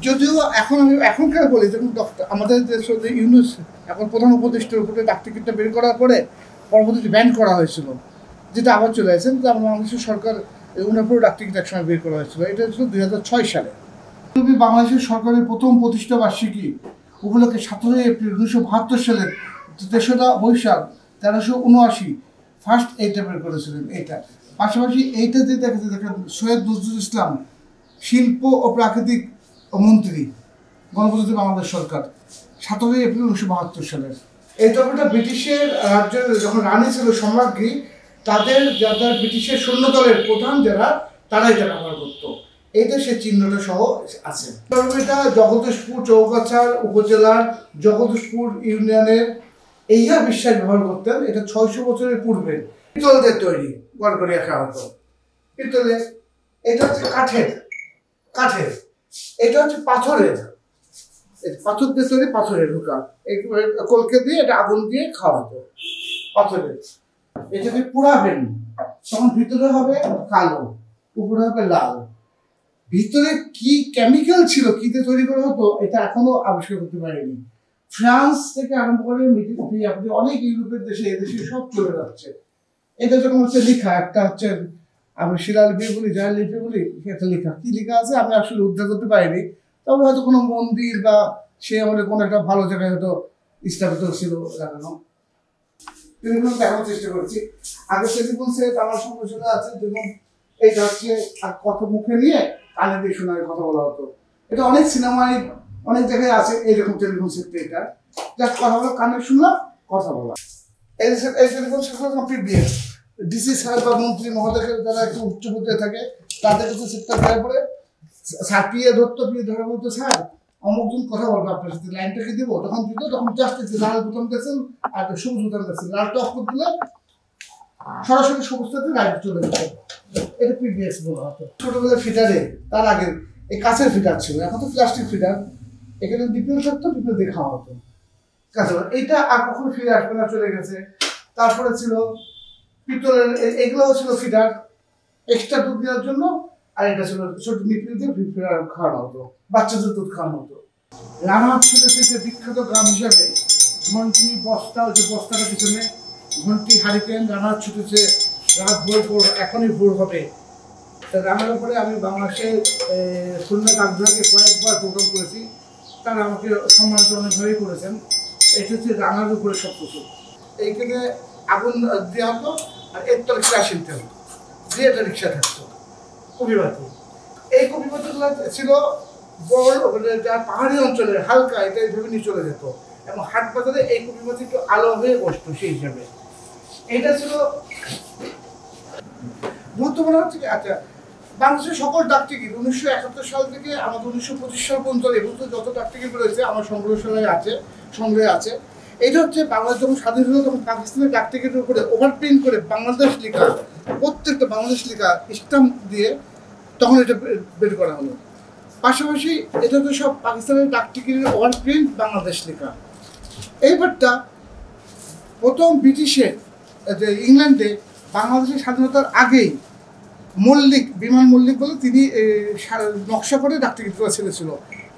যদিও আমি এখনকার বলি, যেমন আমাদের দেশ ইউনুস এখন প্রধান উপদেষ্টার উপরে ডাক টিকিটটা বের করার পরে পরবর্তীতে ব্যান করা হয়েছিল, যেটা আবার চলে আসেন যে আমার বাংলাদেশের সরকার ওনার পুরো ডাক টিকিট একসময় বের করা হয়েছিল। এটা ছিল 2006 সালে। বাংলাদেশের সরকারের প্রথম প্রতিষ্ঠা বার্ষিকী উপলক্ষে 17 এপ্রিল 1972 সালের 3রা বৈশাখ 1379 ফার্স্ট এইটা বের করেছিলেন। এইটা পাশাপাশি এইটা যে দেখেন সৈয়দ নজরুল ইসলাম শিল্প ও প্রাকৃতিক মন্ত্রী গণপ্রজাতন্ত্রী বাংলাদেশ সরকার 17 এপ্রিল 1972 সালের। এই তরফটা ব্রিটিশের রাজ্যের যখন রানী ছিল সম্রাজ্ঞী, তাদের যারা ব্রিটিশের সৈন্যদলের প্রধান যারা তারা এটা ব্যবহার করতো। এইটা সে চিহ্নটা সহ আছে। এটা জগদীশপুর চৌগাছার উপজেলার জগদীশপুর ইউনিয়নের এইহা বিশ্বাস ব্যবহার করতেন। এটা 600 বছরের পূর্বে পিতল দিয়ে তৈরি গড়গড়িয়া খাওয়া হতো পিতলে। এটা হচ্ছে কাঠের, এটা হচ্ছে পাথরের, পাথর দিয়ে তৈরি, পাথরের হুকা কলকে দিয়ে এটা আগুন দিয়ে খাওয়া হতো পাথরের। এটা যদি পুড়াবেন তখন ভিতরে হবে কালো, উপরে হবে লাল। ভিতরে কি কেমিক্যাল ছিল, কি দিয়ে তৈরি করা হতো, এটা এখনো আবিষ্কার করতে পারেনি। ফ্রান্স থেকে আরম্ভ করে আপনি অনেক ইউরোপের দেশে এদেশে সব চলে যাচ্ছে। এটা যখন হচ্ছে লেখা, একটা হচ্ছে আমি শিলালিপি বলি, জয়লিপি বলি, একটা লেখা কি লেখা আছে আমি আসলে উদ্ধার করতে পারিনি। তবে হয়তো কোনো মন্দির বা সে আমাদের কোনো একটা ভালো জায়গায় হয়তো স্থাপিত ছিল লাগানো। দেখানোর চেষ্টা করছি। আগে টেলিফোন সেট আমার সংগঠনে আছে, যেমন এইটা হচ্ছে কথা মুখে নিয়ে কানে দিয়ে শোনার কথা বলা হতো। এটা অনেক সিনেমায় অনেক জায়গায় আছে এইরকম টেলিফোন সেটটা। এটা জাস্ট কথা বলা, কানে শুনলাম, কথা বলা। এই telephone set PBS DC sir বা মন্ত্রী মহোদয়ের যারা একটু উচ্চ পর্যায়ে থাকে তাদের কাছে সেটটা দেওয়ার পরে ছাপিয়ে ধরতো, পিয়ে ধরা বলতো স্যার অমুকজন কথা বলবো আপনার সাথে, লাইনটা কি দেবো, তখন দিত, তখন জাস্ট লাল বোতাম দেখছেন আর সবুজ বোতাম দেখছেন, লালটা অফ করে দিলে সরাসরি সবুজটাতে লাইট চলে যেত। এটা পিবিএস বলা হতো। ছোটবেলায় ফিটারে তার আগে এই কাঁচের ফিটার ছিল, এখন তো প্লাস্টিক ফিটার। এখানে ডিপেল থাকতো, ডিপেল দিয়ে খাওয়া হতো কাঁচা। এইটা আর কখনো ফিরে আসবে না, চলে গেছে। তারপরে ছিল পিতলের, এগুলোও ছিল ফিটার এক্সট্রা দুধ দেওয়ার জন্য। আর এটা ছিল ছোট নিপিল দিয়ে ফিটার খাওয়ানো হতো, বাচ্চাদের দুধ খাওয়ানো হতো। রানাঘাট বিখ্যাত গ্রাম হিসাবে ঘন্টি, বস্তা, ওই যে বস্তাটার পিছনে ঘন্টি, হারিকেন, রানাঘাট ছুটেছে, রাত ভোর, এখনই ভোর হবে। রানার উপরে আমি বাংলাদেশের খুলনা ডাকবিভাগে কয়েকবার প্রোগ্রাম করেছি, তারা আমাকে সম্মানিত অনেকভাবেই করেছেন। এটা হচ্ছে রানার উপরে সব কিছু। এইখানে আগুন দেওয়া হতো আর এর তলে কেরাসিন তেল দিয়ে একটা রিক্সা থাকতো, কপিবাতি। এই কপিবাতিগুলো ছিল বড়, যা পাহাড়ি অঞ্চলে হালকা, এটা এইভাবে নিয়ে চলে যেত এবং হাট বাজারে এই কপিবাতি একটু আলো হয়ে বসতো সেই হিসাবে। এইটা ছিল গুরুত্বপূর্ণ হচ্ছে। আচ্ছা, বাংলাদেশের সকল ডাক টিকিট 1971 সাল থেকে আমাদের 1925 সাল পর্যন্ত এই পর্যন্ত যত ডাক টিকিট রয়েছে আমার সংগ্রহে আছে। এটা হচ্ছে বাংলাদেশ যখন স্বাধীন হলো তখন পাকিস্তানের ডাক টিকিটের উপরে ওভারপ্রিন্ট করে বাংলাদেশ লেখা, প্রত্যেকটা বাংলাদেশ লেখা স্ট্যাম্প দিয়ে তখন এটা বের করা হলো। পাশাপাশি এটা তো সব পাকিস্তানের ডাক টিকিটের ওভারপ্রিন্ট বাংলাদেশ লেখা। এইবারটা প্রথম ব্রিটিশে যে ইংল্যান্ডে বাংলাদেশের স্বাধীনতার আগেই বিমান মল্লিক বলে তিনি নকশা করে ডাক টিকিটগুলো ছেড়েছিল।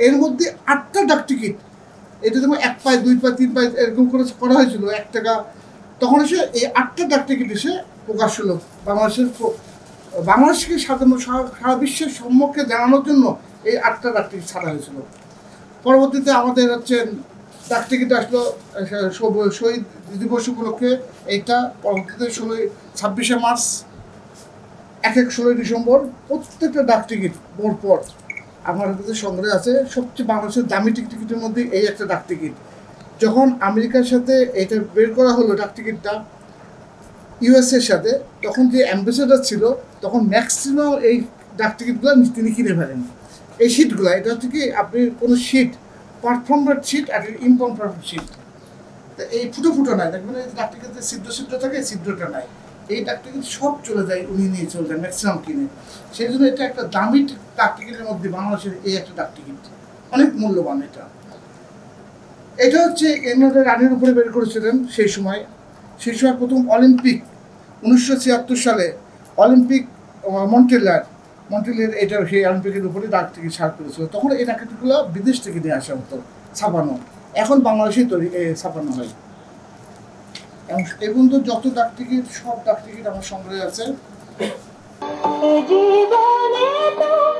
এর মধ্যে 8টা ডাক টিকিট, এটা যেমন 1 পায়, 2 পায়, 3 পায় এরকম করে করা হয়েছিল 1 টাকা। তখন এসে এই 8টা ডাক টিকিট এসে প্রকাশ হলো বাংলাদেশকে সারা বিশ্বের সম্মুখে জানানোর জন্য এই 8টা ডাক টিকিট ছাড়া হয়েছিল। পরবর্তীতে আমাদের হচ্ছে ডাক টিকিট আসলো শহীদ দিবস উপলক্ষে। এইটা পরবর্তীতে 26শে মার্চ, 16 ডিসেম্বর প্রত্যেকটা ডাক টিকিট পর আমার কাছে সংগ্রহে আছে। সবচেয়ে বাংলাদেশের দামি টিকিটের মধ্যে এই একটা ডাক টিকিট। যখন আমেরিকার সাথে এটা বের করা হলো ডাক টিকিটটা ইউএসএর সাথে, তখন যে অ্যাম্বাসেডার ছিল তখন ম্যাক্সিমাম এই ডাক টিকিটগুলো তিনি কিনে ফেলেন। এই শিটগুলো, এটা হচ্ছে কি আপনি কোনো শিট পারফর্মার শিট আর ইনপারফর্ম শিট, এই ফুটো নাই, দেখবেন এই ডাক টিকিটে ছিদ্র থাকে, ছিদ্রটা নাই। এই ডাক টিকিট সব চলে যায়, উনি নিয়ে চলে যায় ম্যাক্সিমাম কিনে। সেই জন্য এটা একটা দামি ডাক টিকিটের মধ্যে বাংলাদেশের এই একটা ডাক টিকিট অনেক মূল্যবান। এটা হচ্ছে এনাদের রানের উপরে বের করেছিলেন সেই সময় প্রথম অলিম্পিক 1976 সালে অলিম্পিক মন্ট্রিয়াল মন্ট্রিলের এটা সেই অলিম্পিকের উপরে ডাক টিকিট ছাড় করেছিল, তখন এই ডাক টিকিটগুলো বিদেশ থেকে নিয়ে আসা হতো ছাপানো, এখন বাংলাদেশেই তৈরি ছাপানো হয়। এবং তো যত ডাক টিকিট সব ডাক টিকিট আমার সংগ্রহে আছে। জীবনে তুমি